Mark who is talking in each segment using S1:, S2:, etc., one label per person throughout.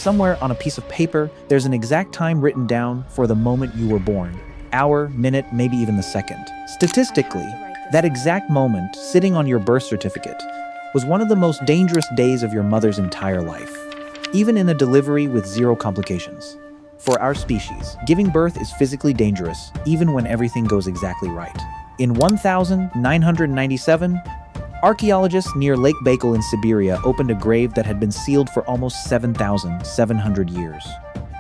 S1: somewhere on a piece of paper, there's an exact time written down for the moment you were born. Hour, minute, maybe even the second. Statistically, that exact moment, sitting on your birth certificate, was one of the most dangerous days of your mother's entire life, even in a delivery with zero complications. For our species, giving birth is physically dangerous, even when everything goes exactly right. In 1997, archaeologists near Lake Baikal in Siberia opened a grave that had been sealed for almost 7,700 years.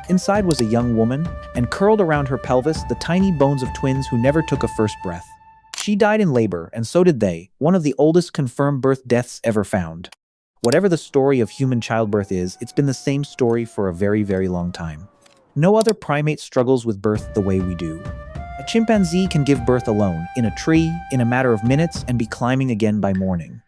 S1: Inside was a young woman, and curled around her pelvis the tiny bones of twins who never took a first breath. She died in labor, and so did they, one of the oldest confirmed birth deaths ever found. Whatever the story of human childbirth is, it's been the same story for a very, very long time. No other primate struggles with birth the way we do. A chimpanzee can give birth alone, in a tree, in a matter of minutes, and be climbing again by morning.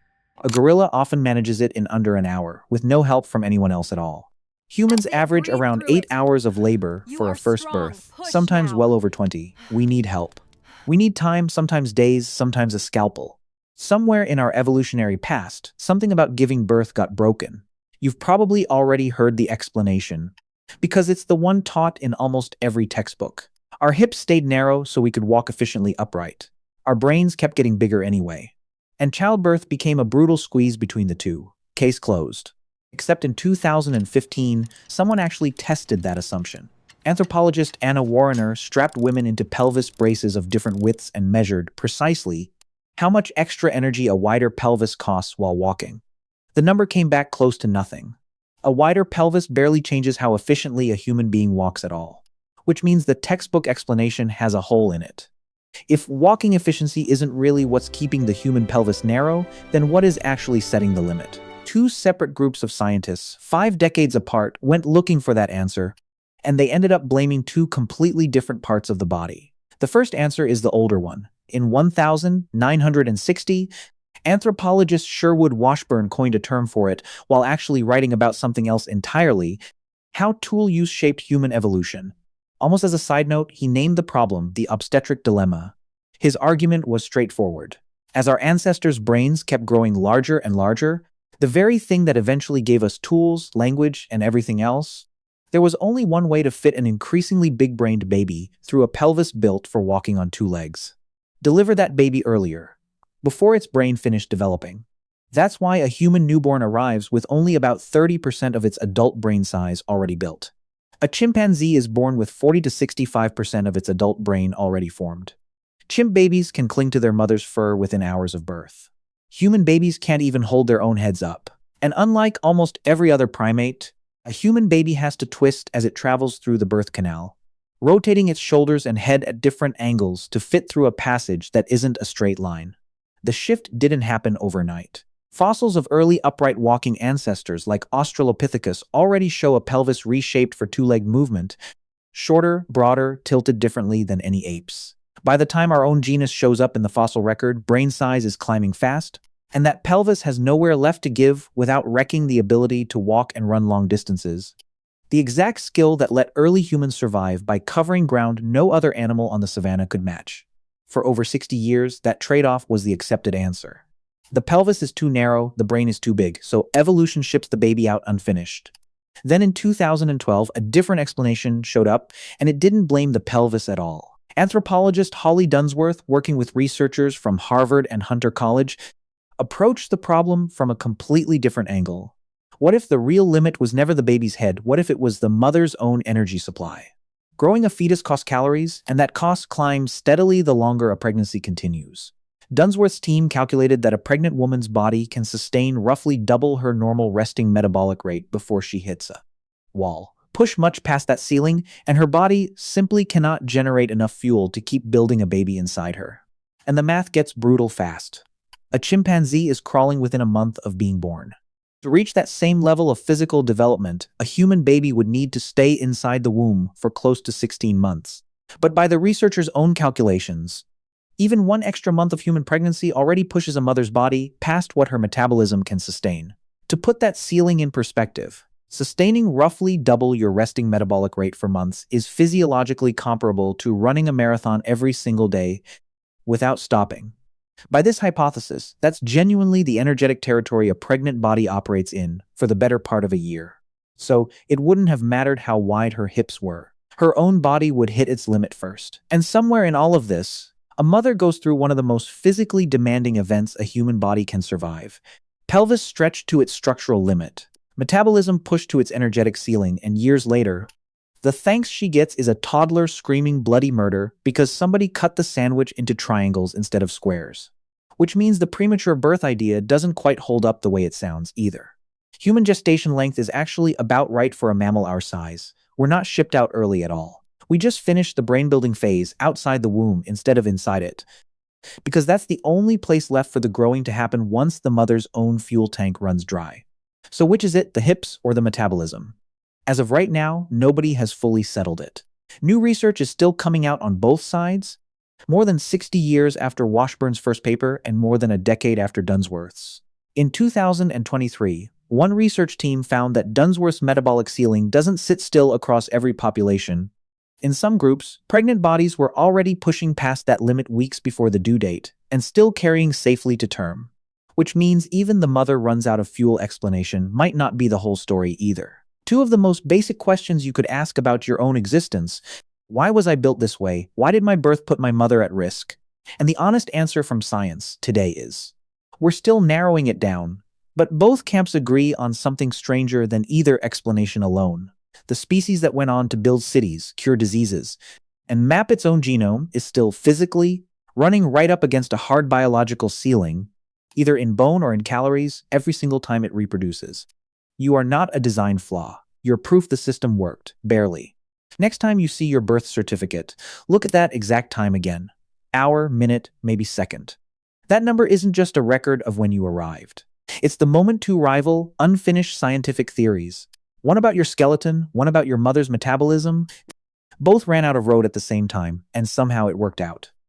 S1: A gorilla often manages it in under an hour, with no help from anyone else at all. Humans average around 8 hours of labor for a first birth, sometimes well over 20. We need help. We need time, sometimes days, sometimes a scalpel. Somewhere in our evolutionary past, something about giving birth got broken. You've probably already heard the explanation, because it's the one taught in almost every textbook. Our hips stayed narrow so we could walk efficiently upright. Our brains kept getting bigger anyway. And childbirth became a brutal squeeze between the two. Case closed. Except in 2015, someone actually tested that assumption. Anthropologist Anna Warrener strapped women into pelvis braces of different widths and measured, precisely, how much extra energy a wider pelvis costs while walking. The number came back close to nothing. A wider pelvis barely changes how efficiently a human being walks at all, which means the textbook explanation has a hole in it. If walking efficiency isn't really what's keeping the human pelvis narrow, then what is actually setting the limit? Two separate groups of scientists, 5 decades apart, went looking for that answer, and they ended up blaming two completely different parts of the body. The first answer is the older one. In 1960, anthropologist Sherwood Washburn coined a term for it while actually writing about something else entirely: how tool use shaped human evolution. Almost as a side note, he named the problem the obstetric dilemma. His argument was straightforward. As our ancestors' brains kept growing larger and larger, the very thing that eventually gave us tools, language, and everything else, there was only one way to fit an increasingly big-brained baby through a pelvis built for walking on 2 legs. Deliver that baby earlier, before its brain finished developing. That's why a human newborn arrives with only about 30% of its adult brain size already built. A chimpanzee is born with 40 to 65% of its adult brain already formed. Chimp babies can cling to their mother's fur within hours of birth. Human babies can't even hold their own heads up. And unlike almost every other primate, a human baby has to twist as it travels through the birth canal, rotating its shoulders and head at different angles to fit through a passage that isn't a straight line. The shift didn't happen overnight. Fossils of early upright walking ancestors like Australopithecus already show a pelvis reshaped for 2-legged movement, shorter, broader, tilted differently than any apes. By the time our own genus shows up in the fossil record, brain size is climbing fast, and that pelvis has nowhere left to give without wrecking the ability to walk and run long distances. The exact skill that let early humans survive by covering ground no other animal on the savannah could match. For over 60 years, that trade-off was the accepted answer. The pelvis is too narrow, the brain is too big, so evolution ships the baby out unfinished. Then in 2012, a different explanation showed up, and it didn't blame the pelvis at all. Anthropologist Holly Dunsworth, working with researchers from Harvard and Hunter College, approached the problem from a completely different angle. What if the real limit was never the baby's head? What if it was the mother's own energy supply? Growing a fetus costs calories, and that cost climbs steadily the longer a pregnancy continues. Dunsworth's team calculated that a pregnant woman's body can sustain roughly double her normal resting metabolic rate before she hits a wall. Push much past that ceiling, and her body simply cannot generate enough fuel to keep building a baby inside her. And the math gets brutal fast. A chimpanzee is crawling within a month of being born. To reach that same level of physical development, a human baby would need to stay inside the womb for close to 16 months. But by the researchers' own calculations, even 1 extra month of human pregnancy already pushes a mother's body past what her metabolism can sustain. To put that ceiling in perspective, sustaining roughly double your resting metabolic rate for months is physiologically comparable to running a marathon every single day without stopping. By this hypothesis, that's genuinely the energetic territory a pregnant body operates in for the better part of a year. So it wouldn't have mattered how wide her hips were. Her own body would hit its limit first. And somewhere in all of this, a mother goes through one of the most physically demanding events a human body can survive. Pelvis stretched to its structural limit, metabolism pushed to its energetic ceiling, and years later, the thanks she gets is a toddler screaming bloody murder because somebody cut the sandwich into triangles instead of squares. Which means the premature birth idea doesn't quite hold up the way it sounds either. Human gestation length is actually about right for a mammal our size. We're not shipped out early at all. We just finish the brain-building phase outside the womb instead of inside it, because that's the only place left for the growing to happen once the mother's own fuel tank runs dry. So which is it, the hips or the metabolism? As of right now, nobody has fully settled it. New research is still coming out on both sides, more than 60 years after Washburn's first paper and more than a decade after Dunsworth's. In 2023, one research team found that Dunsworth's metabolic ceiling doesn't sit still across every population. In some groups, pregnant bodies were already pushing past that limit weeks before the due date and still carrying safely to term, which means even the mother runs out of fuel explanation might not be the whole story either. Two of the most basic questions you could ask about your own existence: why was I built this way? Why did my birth put my mother at risk? And the honest answer from science today is, we're still narrowing it down, but both camps agree on something stranger than either explanation alone. The species that went on to build cities, cure diseases, and map its own genome is still physically running right up against a hard biological ceiling, either in bone or in calories, every single time it reproduces. You are not a design flaw. You're proof the system worked, barely. Next time you see your birth certificate, look at that exact time again. Hour, minute, maybe second. That number isn't just a record of when you arrived. It's the moment to rival unfinished scientific theories. One about your skeleton, one about your mother's metabolism. Both ran out of road at the same time, and somehow it worked out.